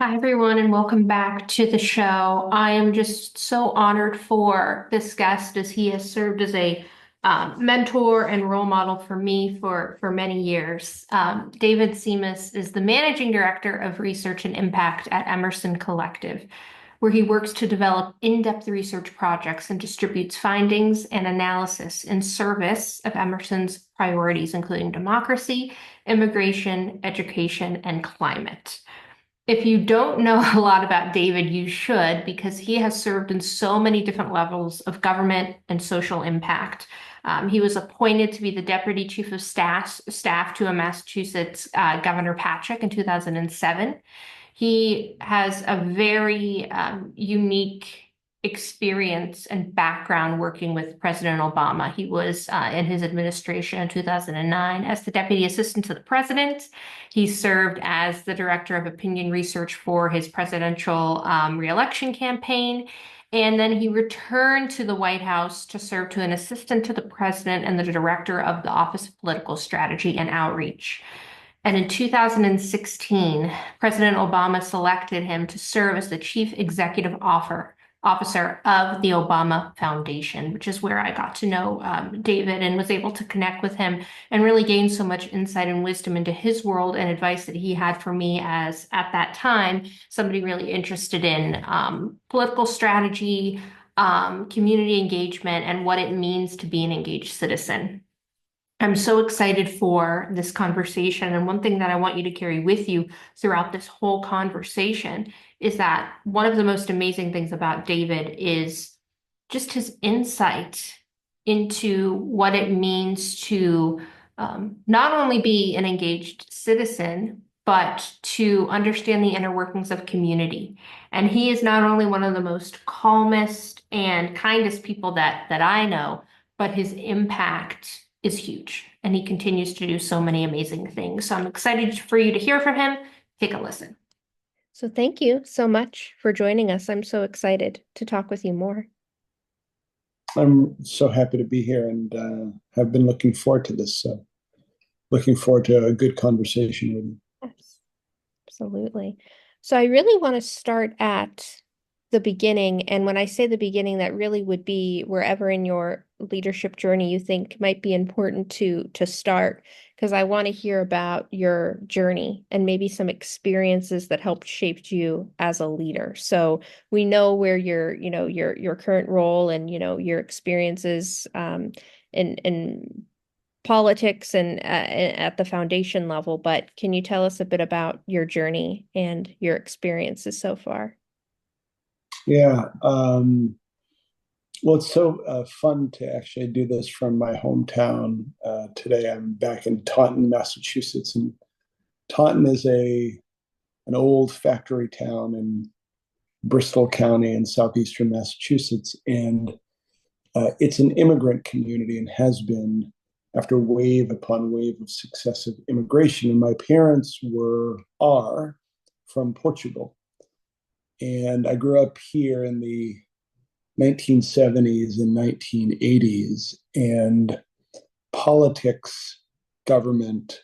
Hi, everyone, and welcome back to the show. I am just so honored for this guest as he has served as a mentor and role model for me for many years. David Simas is the managing director of research and impact at Emerson Collective, where he works to develop in-depth research projects and distributes findings and analysis in service of Emerson's priorities, including democracy, immigration, education, and climate. If you don't know a lot about David, you should, because he has served in so many different levels of government and social impact. He was appointed to be the Deputy Chief of Staff to a Massachusetts Governor Patrick in 2007. He has a very unique experience and background working with President Obama. He was in his administration in 2009 as the Deputy Assistant to the President. He served as the Director of Opinion Research for his presidential reelection campaign. And then he returned to the White House to serve to an assistant to the president and the director of the Office of Political Strategy and Outreach. And in 2016, President Obama selected him to serve as the chief executive officer of the Obama Foundation, which is where I got to know David and was able to connect with him and really gain so much insight and wisdom into his world and advice that he had for me as, at that time, somebody really interested in political strategy, community engagement, and what it means to be an engaged citizen. I'm so excited for this conversation. And one thing that I want you to carry with you throughout this whole conversation is that one of the most amazing things about David is just his insight into what it means to not only be an engaged citizen, but to understand the inner workings of community. And he is not only one of the most calmest and kindest people that I know, but his impact is huge, and he continues to do so many amazing things. So I'm excited for you to hear from him. Take a listen. So thank you so much for joining us. I'm so excited to talk with you more. I'm so happy to be here and have been looking forward to this. So looking forward to a good conversation with you. Yes, absolutely. So I really want to start at the beginning. And when I say the beginning, that really would be wherever in your leadership journey you think might be important to start, because I want to hear about your journey and maybe some experiences that helped shape you as a leader. So we know where your current role and your experiences in politics and at the foundation level, but can you tell us a bit about your journey and your experiences so far? Yeah. Well, it's so fun to actually do this from my hometown. Today I'm back in Taunton, Massachusetts, and Taunton is an old factory town in Bristol County in southeastern Massachusetts, and it's an immigrant community and has been after wave upon wave of successive immigration. And my parents are from Portugal, and I grew up here in the 1970s and 1980s, and politics, government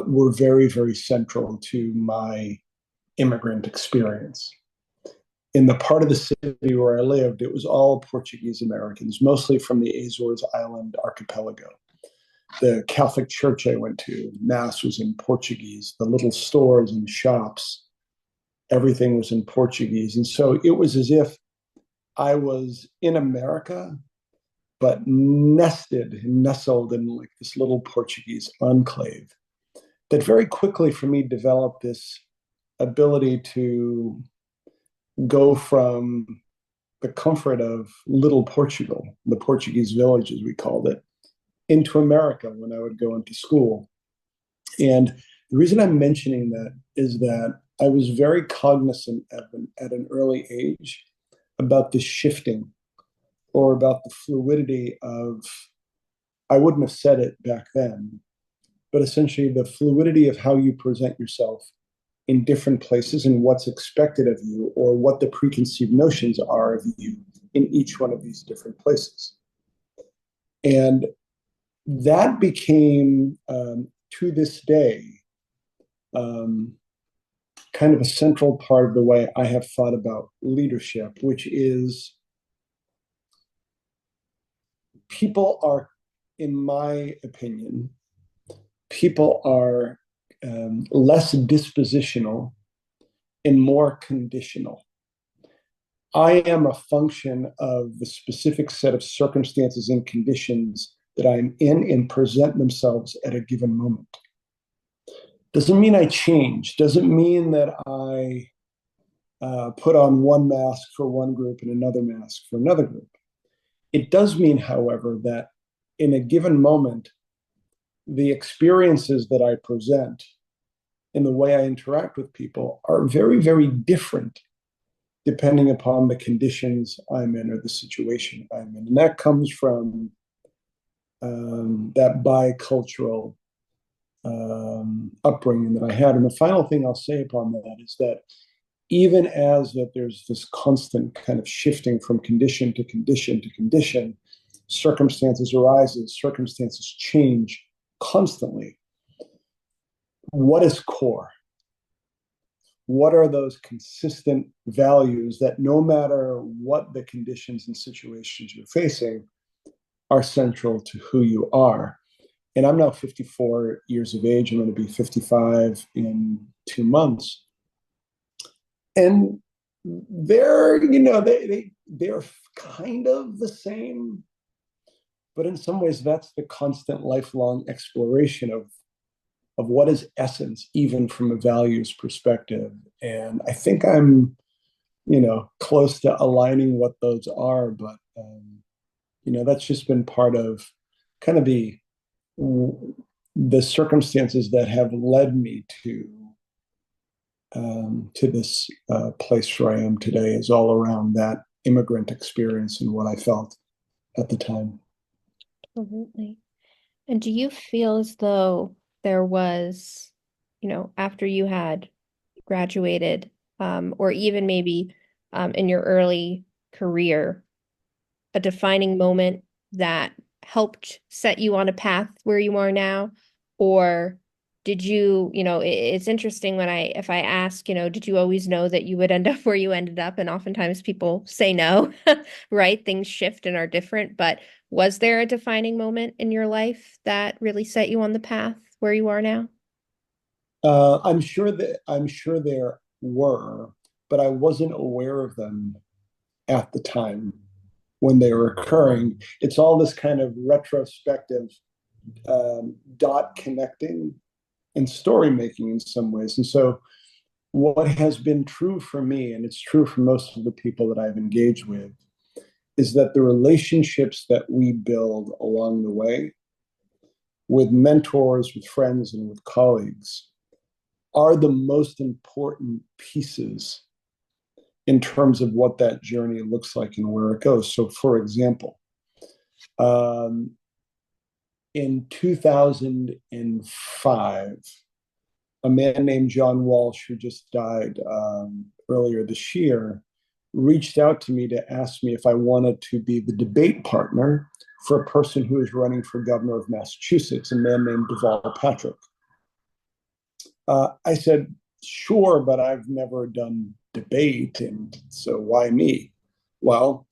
were very, very central to my immigrant experience. In the part of the city where I lived, it was all Portuguese Americans, mostly from the Azores Island archipelago. The Catholic church I went to, Mass was in Portuguese. The little stores and shops, everything was in Portuguese. And so it was as if I was in America, but nestled in like this little Portuguese enclave that very quickly for me developed this ability to go from the comfort of little Portugal, the Portuguese village, as we called it, into America when I would go into school. And the reason I'm mentioning that is that I was very cognizant at an early age about the shifting or about the fluidity of, I wouldn't have said it back then, but essentially the fluidity of how you present yourself in different places and what's expected of you or what the preconceived notions are of you in each one of these different places. And that became, to this day, kind of a central part of the way I have thought about leadership, which is people are, in my opinion, people are less dispositional and more conditional. I am a function of the specific set of circumstances and conditions that I'm in and present themselves at a given moment. Doesn't mean I change, doesn't mean that I put on one mask for one group and another mask for another group. It does mean, however, that in a given moment, the experiences that I present and the way I interact with people are very, very different depending upon the conditions I'm in or the situation I'm in. And that comes from that bicultural upbringing that I had. And the final thing I'll say upon that is that even as that there's this constant kind of shifting from condition to condition to condition, circumstances arises, circumstances change constantly. What is core? What are those consistent values that no matter what the conditions and situations you're facing are central to who you are? And I'm now 54 years of age. I'm going to be 55 in 2 months. And they're, they're kind of the same, but in some ways that's the constant lifelong exploration of what is essence, even from a values perspective. And I think I'm, close to aligning what those are, but that's just been part of kind of the circumstances that have led me to this place where I am today, is all around that immigrant experience and what I felt at the time. Absolutely. And do you feel as though there was, after you had graduated, or even maybe in your early career, a defining moment that helped set you on a path where you are now? Or did you, it's interesting if I ask, did you always know that you would end up where you ended up? And oftentimes people say no, right? Things shift and are different. But was there a defining moment in your life that really set you on the path where you are now? I'm sure there were, but I wasn't aware of them at the time when they were occurring. It's all this kind of retrospective dot connecting and story making in some ways. And so what has been true for me, and it's true for most of the people that I've engaged with, is that the relationships that we build along the way with mentors, with friends, and with colleagues are the most important pieces in terms of what that journey looks like and where it goes. So, for example, in 2005, a man named John Walsh, who just died earlier this year, reached out to me to ask me if I wanted to be the debate partner for a person who is running for governor of Massachusetts, a man named Deval Patrick. I said, sure, but I've never done debate, and so why me? Well,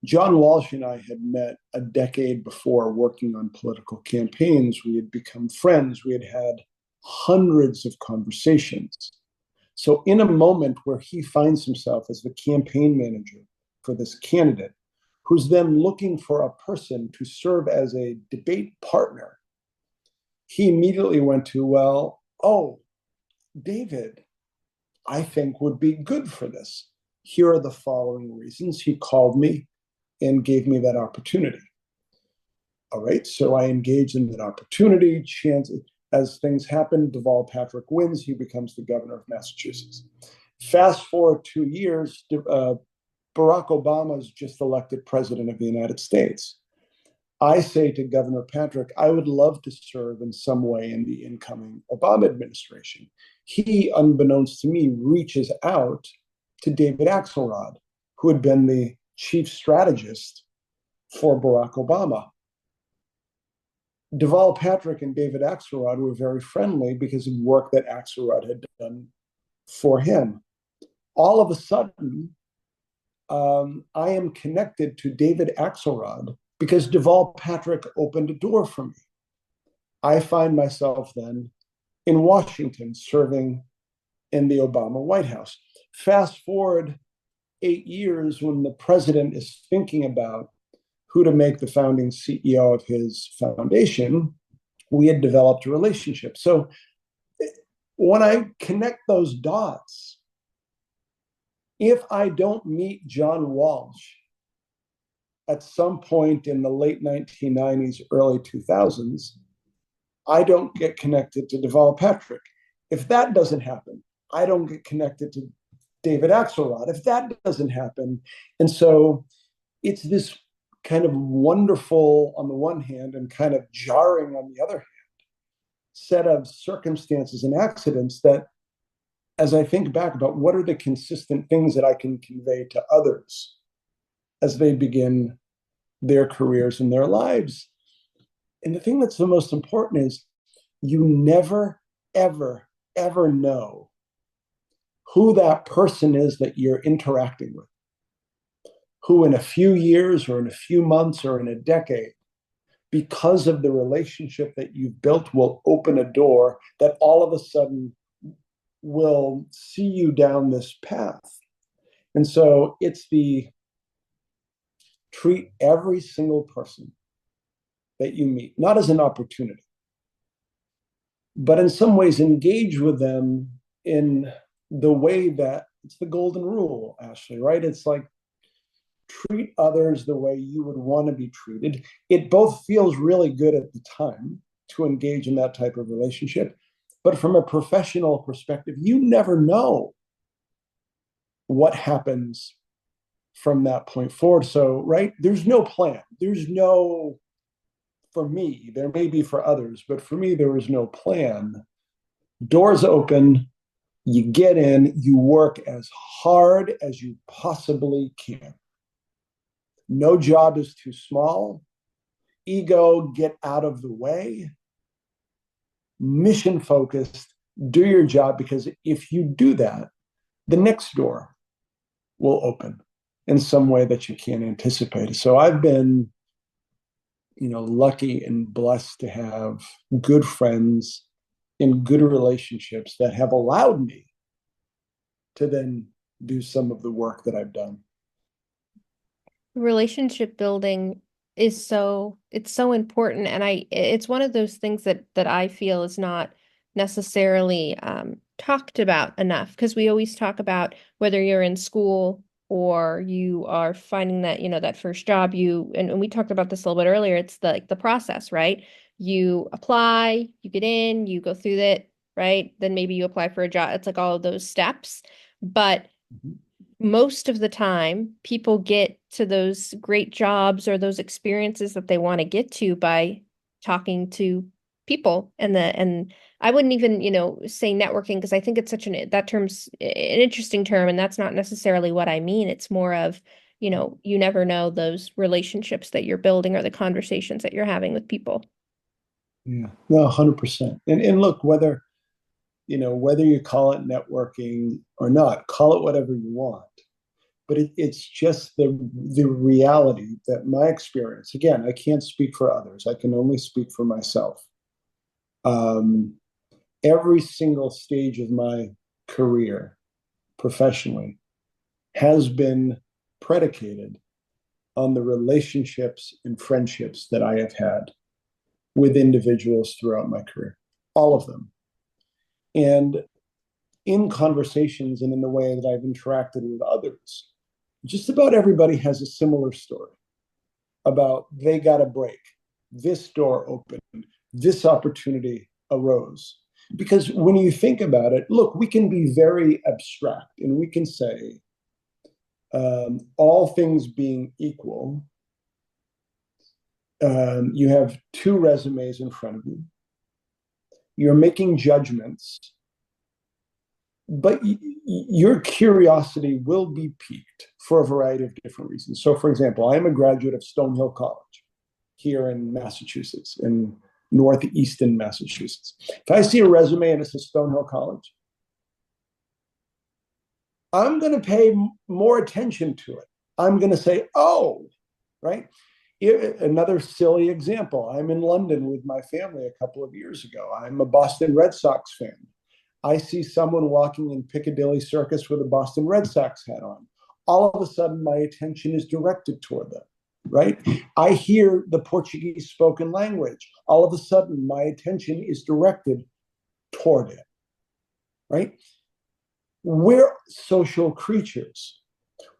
John Walsh and I had met a decade before working on political campaigns. We had become friends. We had had hundreds of conversations. So in a moment where he finds himself as the campaign manager for this candidate, who's then looking for a person to serve as a debate partner, he immediately went to, well, oh, David, I think would be good for this. Here are the following reasons. He called me and gave me that opportunity. All right, so I engaged in that opportunity. As things happen, Deval Patrick wins. He becomes the governor of Massachusetts. Fast forward 2 years, Barack Obama is just elected president of the United States. I say to Governor Patrick, I would love to serve in some way in the incoming Obama administration. He, unbeknownst to me, reaches out to David Axelrod, who had been the chief strategist for Barack Obama. Deval Patrick and David Axelrod were very friendly because of work that Axelrod had done for him. All of a sudden, I am connected to David Axelrod because Deval Patrick opened a door for me. I find myself then in Washington serving in the Obama White House. Fast forward 8 years when the president is thinking about who to make the founding CEO of his foundation, we had developed a relationship. So when I connect those dots, if I don't meet John Walsh at some point in the late 1990s, early 2000s, I don't get connected to Deval Patrick. If that doesn't happen, I don't get connected to David Axelrod. If that doesn't happen, and so it's this kind of wonderful on the one hand and kind of jarring on the other hand set of circumstances and accidents that, as I think back about what are the consistent things that I can convey to others as they begin their careers and their lives. And the thing that's the most important is you never, ever, ever know who that person is that you're interacting with, who in a few years or in a few months or in a decade, because of the relationship that you've built, will open a door that all of a sudden will see you down this path. And so it's the treat every single person that you meet, not as an opportunity, but in some ways engage with them in the way that it's the golden rule, Ashley, right? It's like treat others the way you would want to be treated. It both feels really good at the time to engage in that type of relationship, but from a professional perspective, you never know what happens from that point forward. So, right, there's no plan. There's no, for me, there may be for others, but for me, there was no plan. Doors open, you get in, you work as hard as you possibly can. No job is too small. Ego, get out of the way. Mission focused, do your job, because if you do that, the next door will open in some way that you can't anticipate. So I've been, lucky and blessed to have good friends in good relationships that have allowed me to then do some of the work that I've done. Relationship building is it's so important, and it's one of those things that I feel is not necessarily talked about enough, because we always talk about whether you're in school or you are finding that, that first job, and we talked about this a little bit earlier, it's the process, right? You apply, you get in, you go through it, right? Then maybe you apply for a job. It's like all of those steps. But most of the time, people get to those great jobs or those experiences that they want to get to by talking to people. And I wouldn't even, say networking, because I think it's that term's an interesting term, and that's not necessarily what I mean. It's more of, you never know those relationships that you're building or the conversations that you're having with people. Yeah, no, 100%. And look, whether you call it networking or not, call it whatever you want. But it's just the reality that my experience, again, I can't speak for others. I can only speak for myself. Every single stage of my career professionally has been predicated on the relationships and friendships that I have had with individuals throughout my career, all of them. And in conversations and in the way that I've interacted with others, just about everybody has a similar story about they got a break. This door opened, this opportunity arose. Because when you think about it, look, we can be very abstract and we can say, all things being equal, you have two resumes in front of you. You're making judgments, but your curiosity will be piqued for a variety of different reasons. So, for example, I am a graduate of Stonehill College here in Massachusetts, in northeastern Massachusetts. If I see a resume and it says Stonehill College, I'm going to pay more attention to it. I'm going to say, oh, right? Another silly example. I'm in London with my family a couple of years ago. I'm a Boston Red Sox fan. I see someone walking in Piccadilly Circus with a Boston Red Sox hat on. All of a sudden, my attention is directed toward them, right? I hear the Portuguese spoken language. All of a sudden, my attention is directed toward it, right? We're social creatures.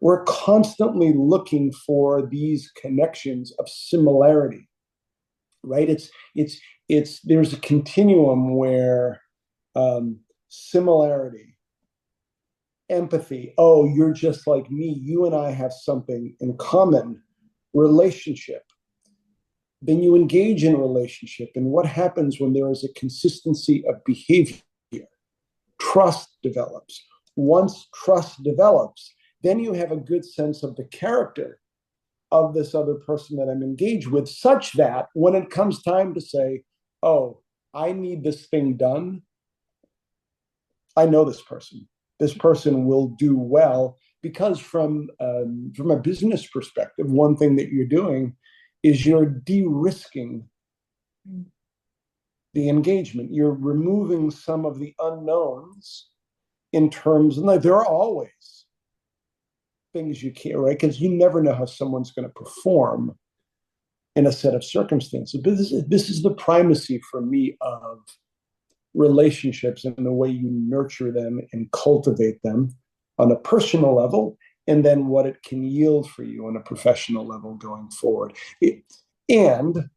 We're constantly looking for these connections of similarity, right? It's there's a continuum where similarity, empathy, oh, you're just like me, you and I have something in common, relationship. Then you engage in a relationship, and what happens when there is a consistency of behavior? Trust develops. Once trust develops, then you have a good sense of the character of this other person that I'm engaged with, such that when it comes time to say, oh, I need this thing done, I know this person. This person will do well, because from a business perspective, one thing that you're doing is you're de-risking the engagement. You're removing some of the unknowns in terms, and there are always things you can't, right? Because you never know how someone's going to perform in a set of circumstances. But this is the primacy for me of relationships and the way you nurture them and cultivate them on a personal level, and then what it can yield for you on a professional level going forward. And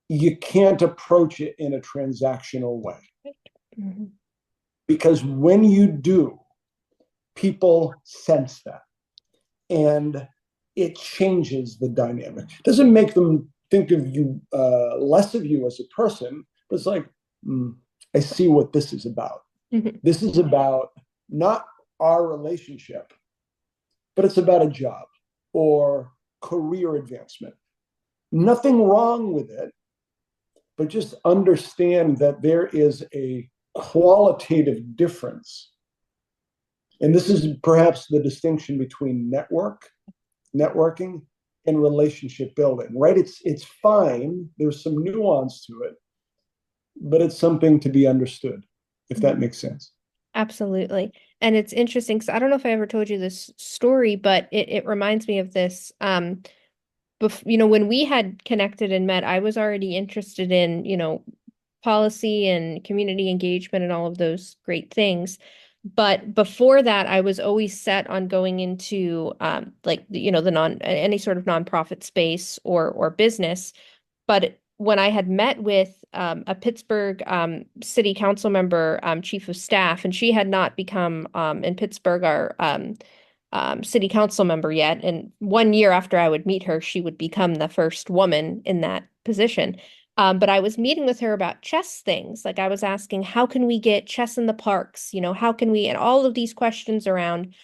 you can't approach it in a transactional way. Mm-hmm. Because when you do, people sense that. And it changes the dynamic. It doesn't make them think of you less of you as a person, but it's like, I see what this is about. Mm-hmm. This is about not our relationship, but it's about a job or career advancement. Nothing wrong with it, but just understand that there is a qualitative difference. And this is perhaps the distinction between networking, and relationship building, right? It's fine. There's some nuance to it, but it's something to be understood, if that makes sense. Absolutely. And it's interesting because I don't know if I ever told you this story, but it reminds me of this. When we had connected and met, I was already interested in, policy and community engagement and all of those great things. But before that, I was always set on going into any sort of nonprofit space or business. But when I had met with a Pittsburgh city council member, chief of staff, and she had not become in Pittsburgh our city council member yet. And 1 year after I would meet her, she would become the first woman in that position. But I was meeting with her about chess things. Like I was asking, how can we get chess in the parks? How can we, and all of these questions around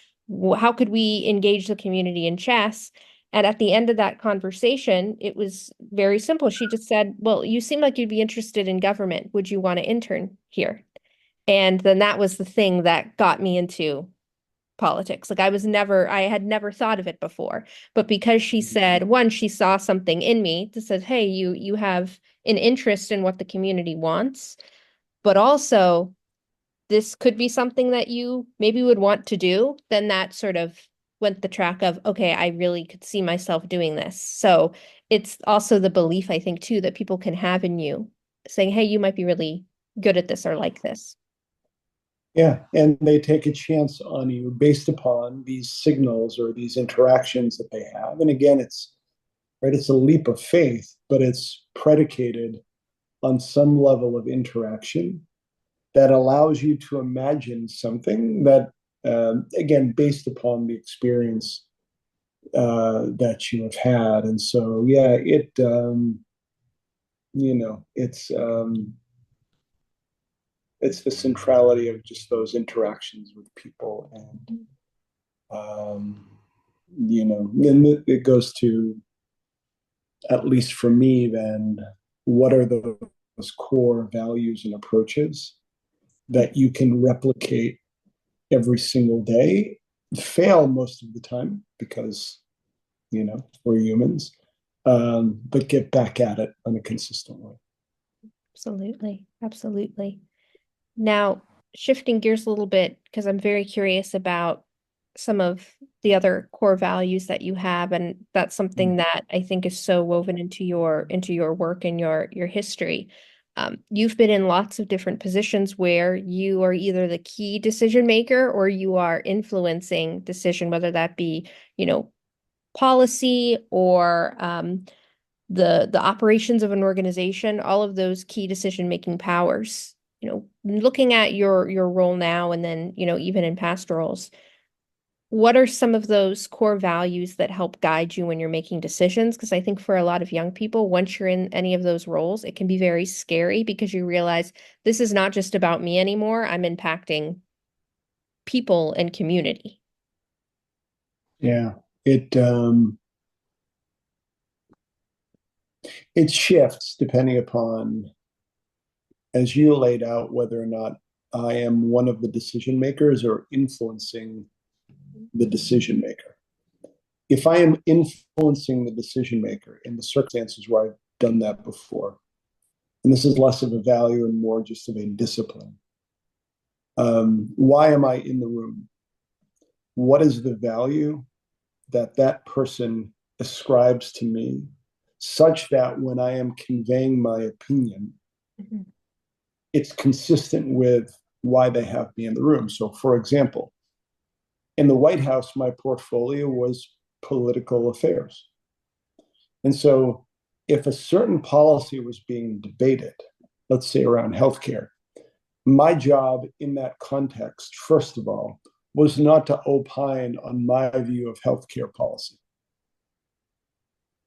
how could we engage the community in chess? And at the end of that conversation, it was very simple. She just said, well, you seem like you'd be interested in government. Would you want to intern here? And then that was the thing that got me into politics. Like I had never thought of it before. But because she said, one, she saw something in me that said, hey, you have an interest in what the community wants, but also this could be something that you maybe would want to do, then that sort of went the track of, okay, I really could see myself doing this. So it's also the belief, I think, too, that people can have in you saying, hey, you might be really good at this or like this. Yeah, and they take a chance on you based upon these signals or these interactions that they have. And again, it's a leap of faith, but it's predicated on some level of interaction that allows you to imagine something that, again, based upon the experience that you have had. And so, yeah, it's the centrality of just those interactions with people. And, then it goes to, at least for me, then, what are those core values and approaches that you can replicate every single day, fail most of the time because, we're humans, but get back at it on a consistent way. Absolutely. Absolutely. Now, shifting gears a little bit, because I'm very curious about some of the other core values that you have, and that's something that I think is so woven into your work and your history. You've been in lots of different positions where you are either the key decision maker or you are influencing decision, whether that be, policy or the operations of an organization, all of those key decision-making powers. Looking at your role now and then, even in past roles, what are some of those core values that help guide you when you're making decisions? Because I think for a lot of young people, once you're in any of those roles, it can be very scary because you realize this is not just about me anymore. I'm impacting people and community. Yeah, it shifts depending upon, as you laid out, whether or not I am one of the decision makers or influencing the decision maker. If I am influencing the decision maker in the circumstances where I've done that before, and this is less of a value and more just of a discipline. Why am I in the room? What is the value that that person ascribes to me, such that when I am conveying my opinion, Mhm. it's consistent with why they have me in the room? So, for example, in the White House, my portfolio was political affairs. And so, if a certain policy was being debated, let's say around healthcare, my job in that context, first of all, was not to opine on my view of healthcare policy.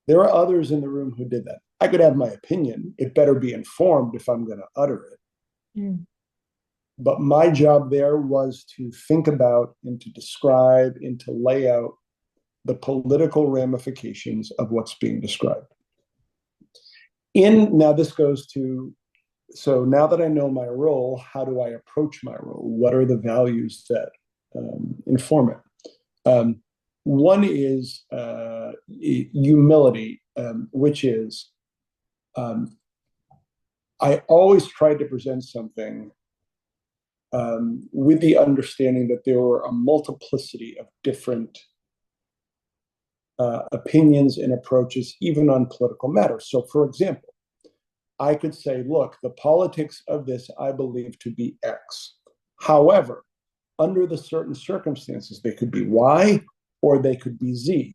There are others in the room who did that. I could have my opinion. It better be informed if I'm going to utter it. Mm. But my job there was to think about and to describe and to lay out the political ramifications of what's being described. Now this goes to, so now that I know my role, how do I approach my role? What are the values that inform it? One is humility, which is I always tried to present something with the understanding that there were a multiplicity of different opinions and approaches, even on political matters. So, for example, I could say, look, the politics of this I believe to be X. However, under the certain circumstances, they could be Y or they could be Z.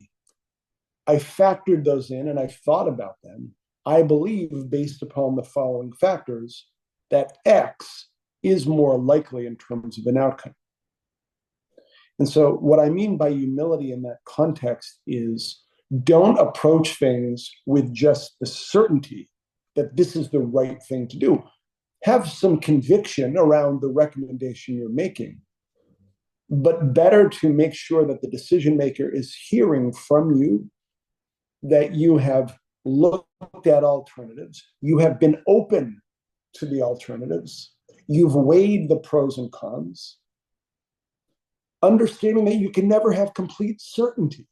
I factored those in and I thought about them. I believe, based upon the following factors, that X is more likely in terms of an outcome. And so, what I mean by humility in that context is don't approach things with just the certainty that this is the right thing to do. Have some conviction around the recommendation you're making, but better to make sure that the decision maker is hearing from you that you have looked at alternatives, you have been open to the alternatives, you've weighed the pros and cons, understanding that you can never have complete certainty,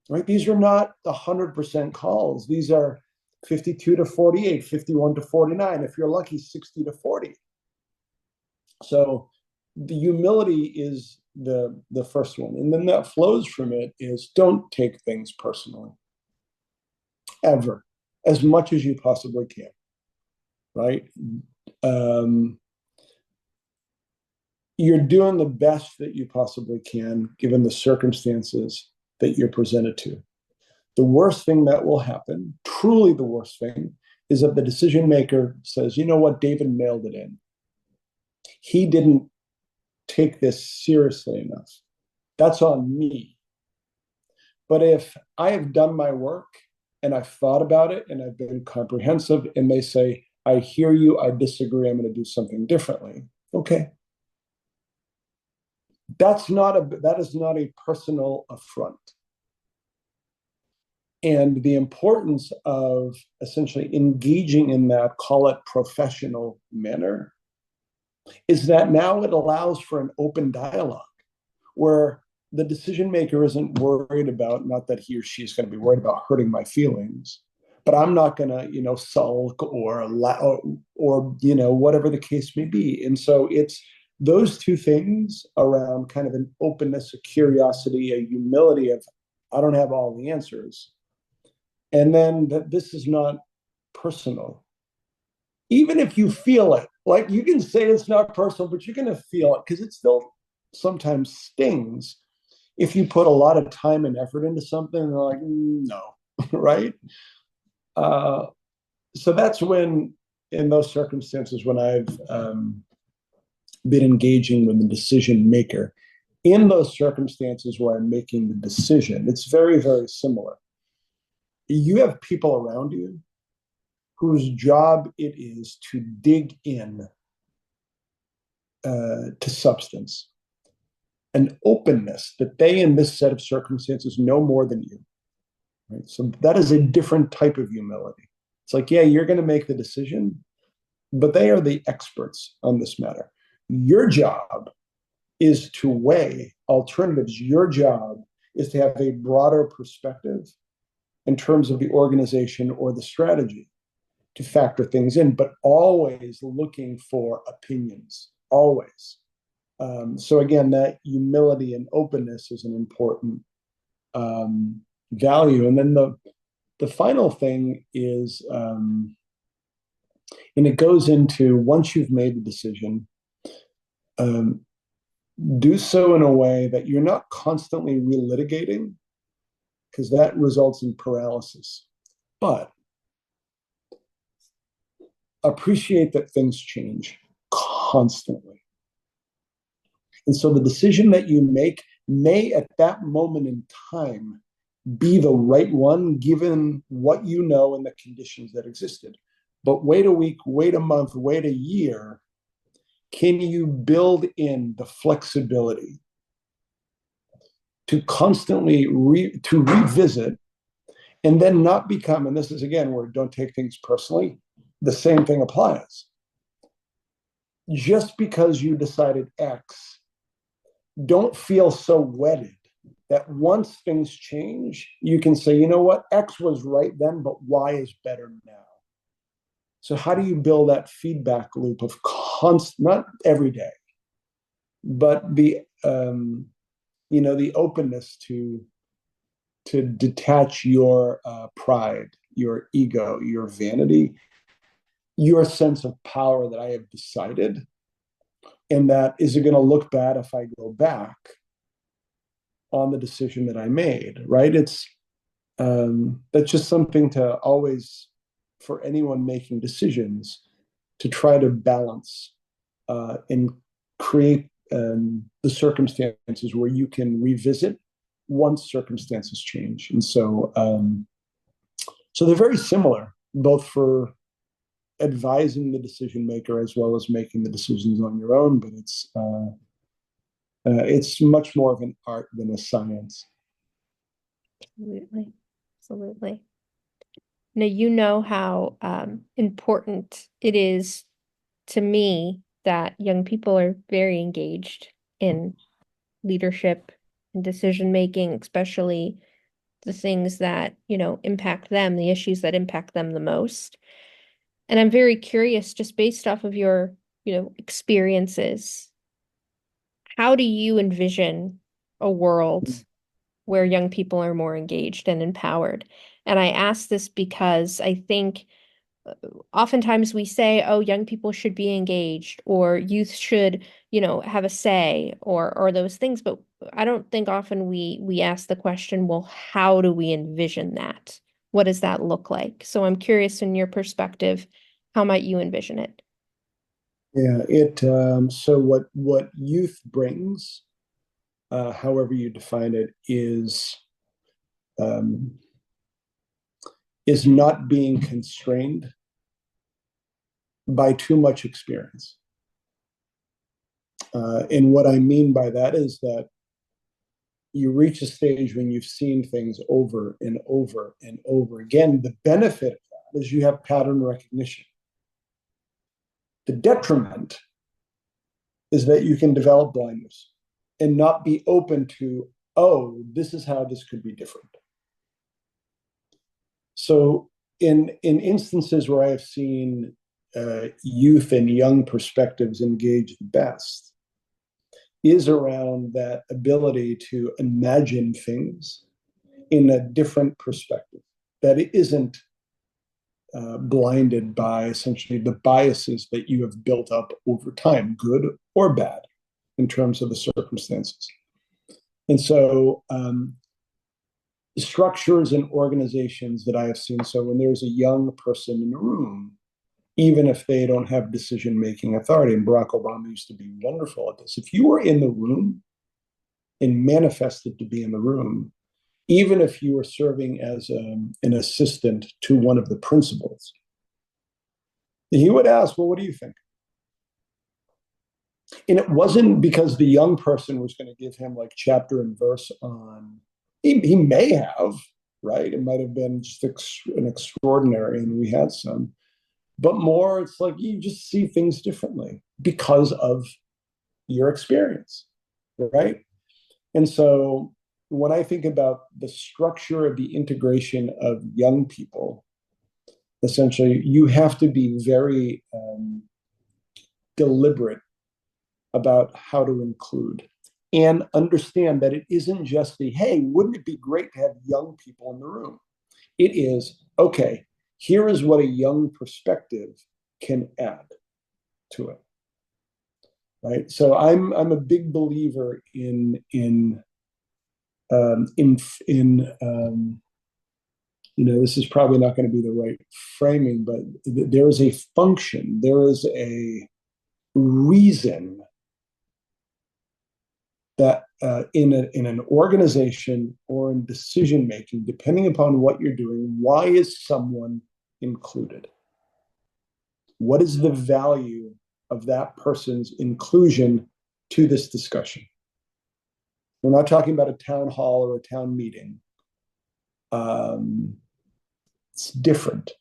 right? These are not the 100% calls. These are 52 to 48, 51 to 49. If you're lucky, 60 to 40. So the humility is the first one. And then that flows from it is don't take things personally, ever, as much as you possibly can, right? You're doing the best that you possibly can given the circumstances that you're presented to. The worst thing that will happen, truly the worst thing, is that the decision maker says, you know what, David mailed it in. He didn't take this seriously enough. That's on me. But if I have done my work and I've thought about it and I've been comprehensive and they say, I hear you, I disagree, I'm going to do something differently. Okay. That is not a personal affront. And the importance of essentially engaging in that, call it professional manner, is that now it allows for an open dialogue where the decision maker isn't worried about, not that he or she is going to be worried about hurting my feelings, but I'm not going to, sulk or whatever the case may be. And so it's those two things around kind of an openness, a curiosity, a humility of, I don't have all the answers. And then that this is not personal. Even if you feel it, like you can say it's not personal, but you're going to feel it because it still sometimes stings if you put a lot of time and effort into something and they're like, no, right? Uh, so that's when, in those circumstances, when I've been engaging with the decision maker, in those circumstances where I'm making the decision, it's very, very similar. You have people around you whose job it is to dig in to substance, an openness that they, in this set of circumstances, know more than you. Right? So that is a different type of humility. It's like, yeah, you're going to make the decision, but they are the experts on this matter. Your job is to weigh alternatives. Your job is to have a broader perspective in terms of the organization or the strategy to factor things in, but always looking for opinions, always. So again, that humility and openness is an important value. And then the final thing is, and it goes into once you've made the decision, do so in a way that you're not constantly relitigating, because that results in paralysis. But appreciate that things change constantly. And so the decision that you make may at that moment in time be the right one given what you know and the conditions that existed. But wait a week, wait a month, wait a year. Can you build in the flexibility to constantly revisit and then not become, and this is again where don't take things personally, the same thing applies. Just because you decided X, don't feel so wedded that once things change, you can say, you know what, X was right then, but Y is better now. So how do you build that feedback loop of not every day, but the the openness to detach your pride, your ego, your vanity, your sense of power that I have decided, and that is it going to look bad if I go back on the decision that I made, right? It's that's just something to always, for anyone making decisions, to try to balance and create the circumstances where you can revisit once circumstances change. And so they're very similar, both for advising the decision maker as well as making the decisions on your own. But it's much more of an art than a science. Absolutely. Absolutely. Now, you know how important it is to me that young people are very engaged in leadership and decision making, especially the things that, impact them, the issues that impact them the most. And I'm very curious, just based off of your, experiences, how do you envision a world where young people are more engaged and empowered? And I ask this because I think oftentimes we say, oh, young people should be engaged or youth should, have a say or those things, but I don't think often we ask the question, well, how do we envision that? What does that look like? So I'm curious in your perspective, how might you envision it? Yeah, so what youth brings, however you define it, um, is not being constrained by too much experience. And what I mean by that is that you reach a stage when you've seen things over and over and over again. The benefit of that is you have pattern recognition. The detriment is that you can develop blindness and not be open to, oh, this is how this could be different. So in instances where I have seen youth and young perspectives engage the best is around that ability to imagine things in a different perspective, that it isn't blinded by essentially the biases that you have built up over time, good or bad, in terms of the circumstances. And so structures and organizations that I have seen, so when there's a young person in the room, even if they don't have decision-making authority, and Barack Obama used to be wonderful at this, if you were in the room and manifested to be in the room, even if you were serving as an assistant to one of the principals, he would ask, well, what do you think? And it wasn't because the young person was going to give him like chapter and verse on, he may have, right? It might have been just an extraordinary, and we had some, but more it's like you just see things differently because of your experience, right? And so when I think about the structure of the integration of young people, essentially you have to be very deliberate about how to include and understand that it isn't just the, hey, wouldn't it be great to have young people in the room? It is, okay, here is what a young perspective can add to it, right? So I'm a big believer in this is probably not going to be the right framing, but there is a function, there is a reason that in an organization or in decision making, depending upon what you're doing, why is someone included? What is the value of that person's inclusion to this discussion? We're not talking about a town hall or a town meeting. It's different.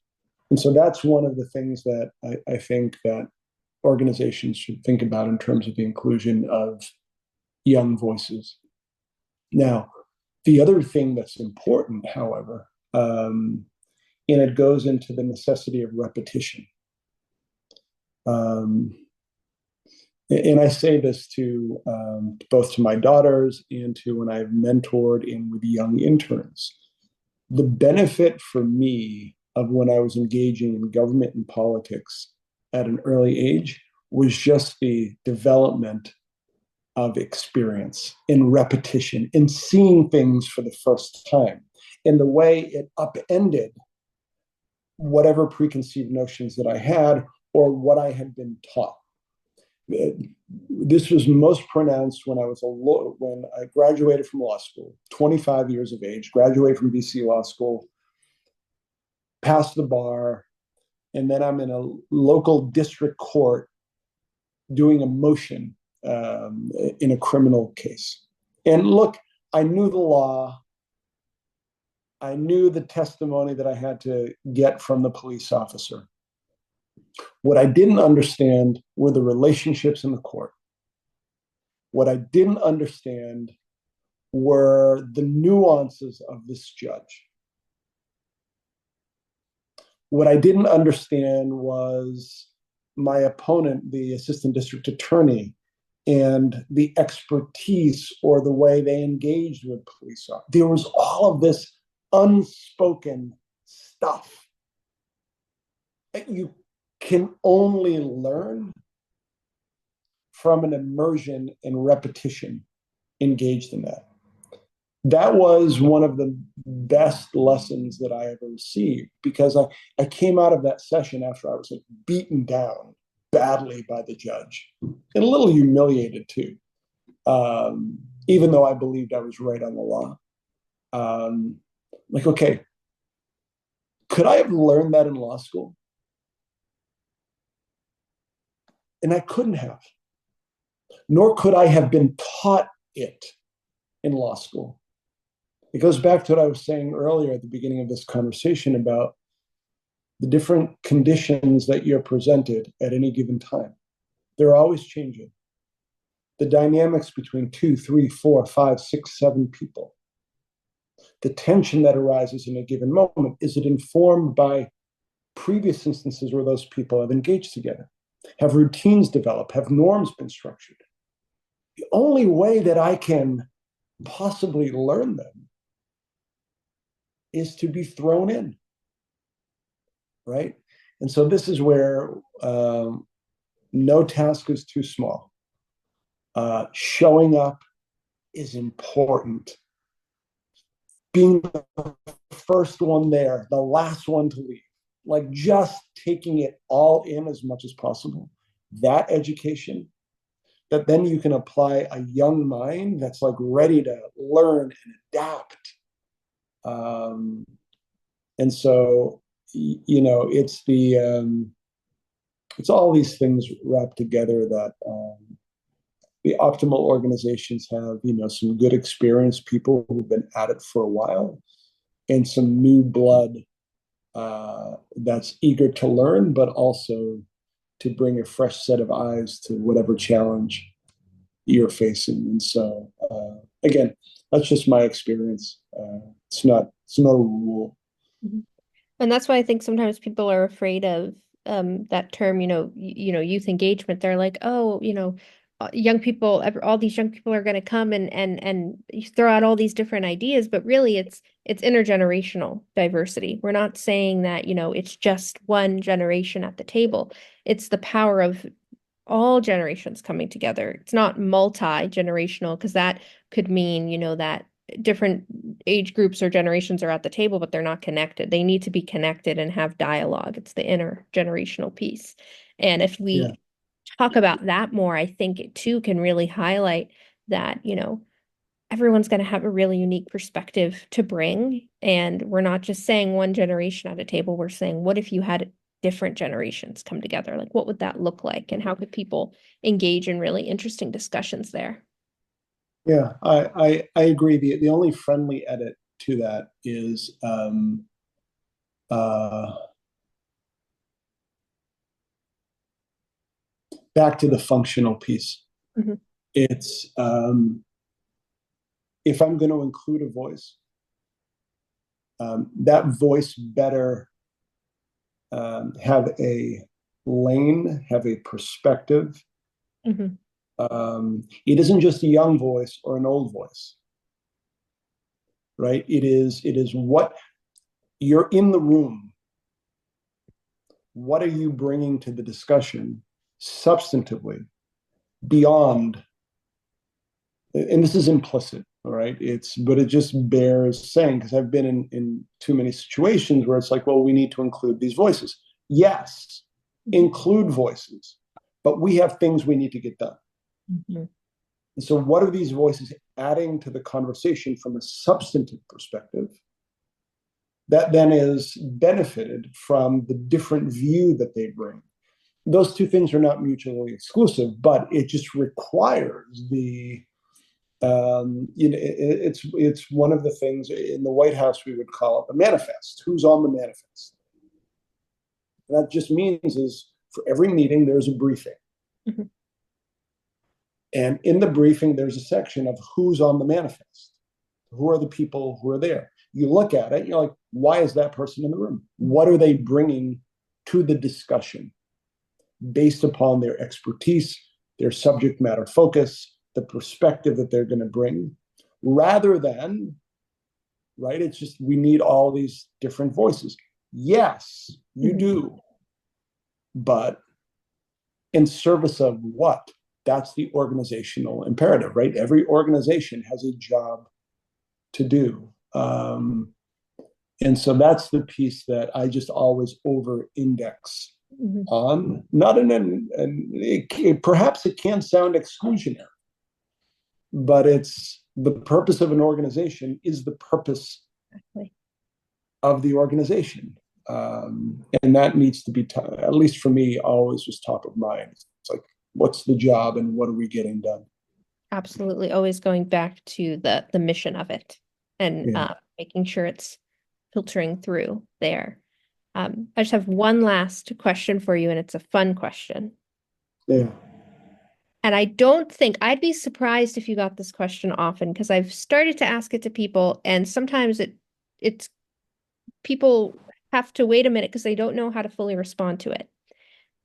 And so that's one of the things that I think that organizations should think about in terms of the inclusion of young voices. Now, the other thing that's important, however, and it goes into the necessity of repetition. And I say this to both to my daughters and to when I've mentored in with young interns. The benefit for me of when I was engaging in government and politics at an early age was just the development of experience in repetition, in seeing things for the first time, in the way it upended whatever preconceived notions that I had or what I had been taught. This was most pronounced when I graduated from law school, 25 years of age, graduated from BC Law School, passed the bar, and then I'm in a local district court doing a motion in a criminal case. And look, I knew the law. I knew the testimony that I had to get from the police officer. What I didn't understand were the relationships in the court. What I didn't understand were the nuances of this judge. What I didn't understand was my opponent, the assistant district attorney, and the expertise or the way they engaged with police officers. There was all of this unspoken stuff that you can only learn from an immersion and repetition engaged in that. That was one of the best lessons that I ever received, because I came out of that session after I was like beaten down badly by the judge and a little humiliated too, even though I believed I was right on the law. Like, okay, could I have learned that in law school? And I couldn't have, nor could I have been taught it in law school. It goes back to what I was saying earlier at the beginning of this conversation about the different conditions that you're presented at any given time. They're always changing. the dynamics between 2, 3, 4, 5, 6, 7 people, the tension that arises in a given moment, is it informed by previous instances where those people have engaged together? Have routines developed? Have norms been structured? The only way that I can possibly learn them is to be thrown in, right? And so this is where no task is too small. Showing up is important. Being the first one there, the last one to leave, like just taking it all in as much as possible. That education that then you can apply a young mind that's like ready to learn and adapt. And so, it's all these things wrapped together that the optimal organizations have, some good experienced people who've been at it for a while, and some new blood that's eager to learn, but also to bring a fresh set of eyes to whatever challenge you're facing. And so, again, that's just my experience. It's not a rule. Mhm. And that's why I think sometimes people are afraid of that term, youth engagement. They're like, oh, young people, all these young people are going to come and you throw out all these different ideas, but really it's intergenerational diversity. We're not saying that, it's just one generation at the table. It's the power of all generations coming together. It's not multi-generational because that could mean, that different age groups or generations are at the table, but they're not connected. They need to be connected and have dialogue. It's the intergenerational piece. And if we Yeah. talk about that more, I think it too can really highlight that, everyone's going to have a really unique perspective to bring. And we're not just saying one generation at a table. We're saying, what if you had different generations come together? Like, what would that look like? And how could people engage in really interesting discussions there? Yeah, I agree. The only friendly edit to that is uh, back to the functional piece. Mhm. It's if I'm going to include a voice, that voice better have a lane, have a perspective. Mhm. It isn't just a young voice or an old voice, right? It is what you're in the room. What are you bringing to the discussion substantively beyond? And this is implicit, all right? But it just bears saying, because I've been in too many situations where it's like, well, we need to include these voices. Yes, include voices, but we have things we need to get done. Mhm. And so, what are these voices adding to the conversation from a substantive perspective that then is benefited from the different view that they bring? Those two things are not mutually exclusive, but it just requires it's one of the things in the White House we would call it the manifest. Who's on the manifest? And that just means is for every meeting there's a briefing. Mhm. And in the briefing, there's a section of who's on the manifest. Who are the people who are there? You look at it, you're like, why is that person in the room? What are they bringing to the discussion based upon their expertise, their subject matter focus, the perspective that they're going to bring, rather than, right? It's just we need all these different voices. Yes, you do. But in service of what? That's the organizational imperative, right? Every organization has a job to do. And so that's the piece that I just always over index Mhm. on. Not perhaps it can sound exclusionary, but it's the purpose of an organization is the purpose Exactly. of the organization. And that needs to be, at least for me, always just top of mind. It's like, what's the job and what are we getting done? Absolutely. Always going back to the mission of it and Yeah. making sure it's filtering through there. I just have one last question for you, and it's a fun question. Yeah. And I don't think I'd be surprised if you got this question often because I've started to ask it to people, and sometimes it's people have to wait a minute because they don't know how to fully respond to it.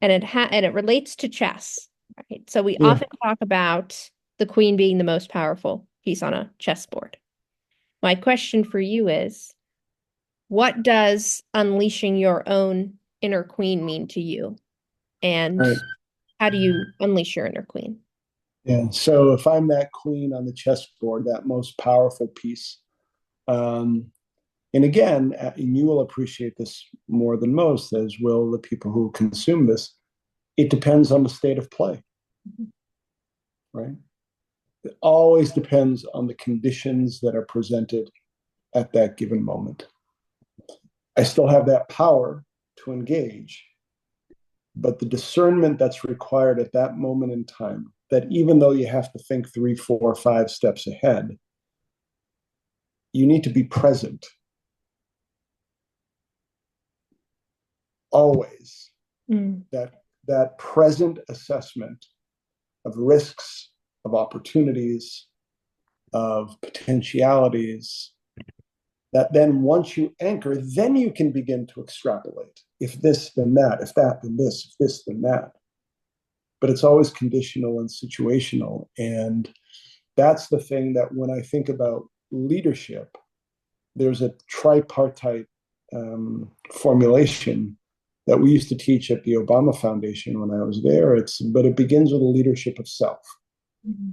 And it relates to chess, right? So we Yeah. often talk about the queen being the most powerful piece on a chessboard. My question for you is, what does unleashing your own inner queen mean to you? And Right. how do you unleash your inner queen? Yeah. So if I'm that queen on the chessboard, that most powerful piece, um, and again, and you will appreciate this more than most, as will the people who consume this, it depends on the state of play, right? It always depends on the conditions that are presented at that given moment. I still have that power to engage, but the discernment that's required at that moment in time, that even though you have to think 3, 4, 5 steps ahead, you need to be present always. Mm. That present assessment of risks, of opportunities, of potentialities, that then once you anchor, then you can begin to extrapolate. If this, then that. If that, then this. If this, then that. But it's always conditional and situational. And that's the thing that when I think about leadership, there's a tripartite formulation that we used to teach at the Obama Foundation when I was there. But it begins with a leadership of self. Mm-hmm.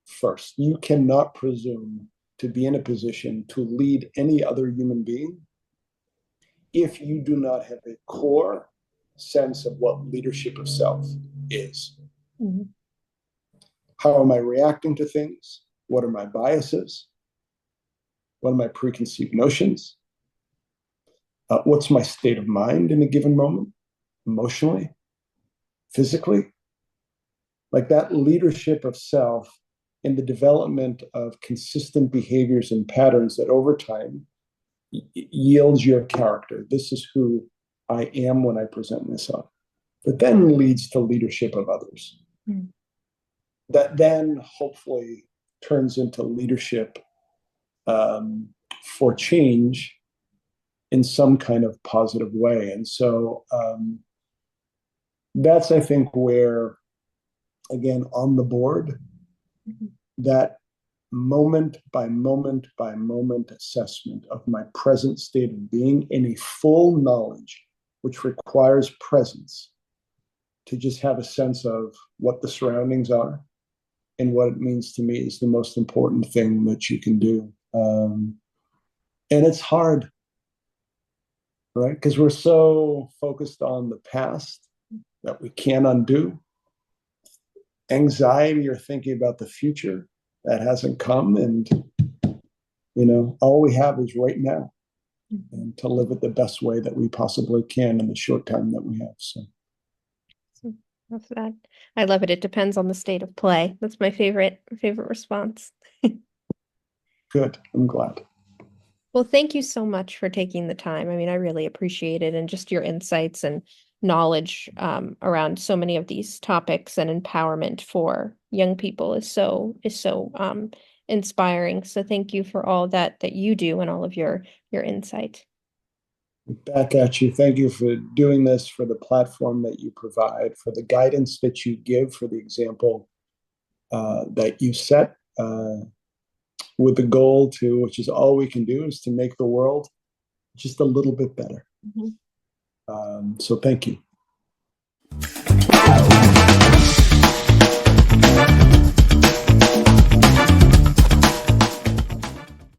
First, you cannot presume to be in a position to lead any other human being if you do not have a core sense of what leadership of self is. Mm-hmm. How am I reacting to things? What are my biases? What are my preconceived notions? What's my state of mind in a given moment, emotionally, physically? Like that leadership of self in the development of consistent behaviors and patterns that over time yields your character. This is who I am when I present myself. That then leads to leadership of others. Mm. That then hopefully turns into leadership for change in some kind of positive way. And so that's, I think, where, again, on the board, mm-hmm. that moment by moment by moment assessment of my present state of being in a full knowledge, which requires presence to just have a sense of what the surroundings are and what it means to me is the most important thing that you can do. And it's hard, right? Because we're so focused on the past that we can't undo. Anxiety or thinking about the future that hasn't come, and all we have is right now, and to live it the best way that we possibly can in the short time that we have. So love that. I love it. It depends on the state of play. That's my favorite response. Good. I'm glad. Well, thank you so much for taking the time. I mean, I really appreciate it, and just your insights and knowledge around so many of these topics, and empowerment for young people is so inspiring. So thank you for all that you do and all of your insight. Back at you. Thank you for doing this, for the platform that you provide, for the guidance that you give, for the example that you set. With the goal which is all we can do, is to make the world just a little bit better. Mm-hmm. So thank you.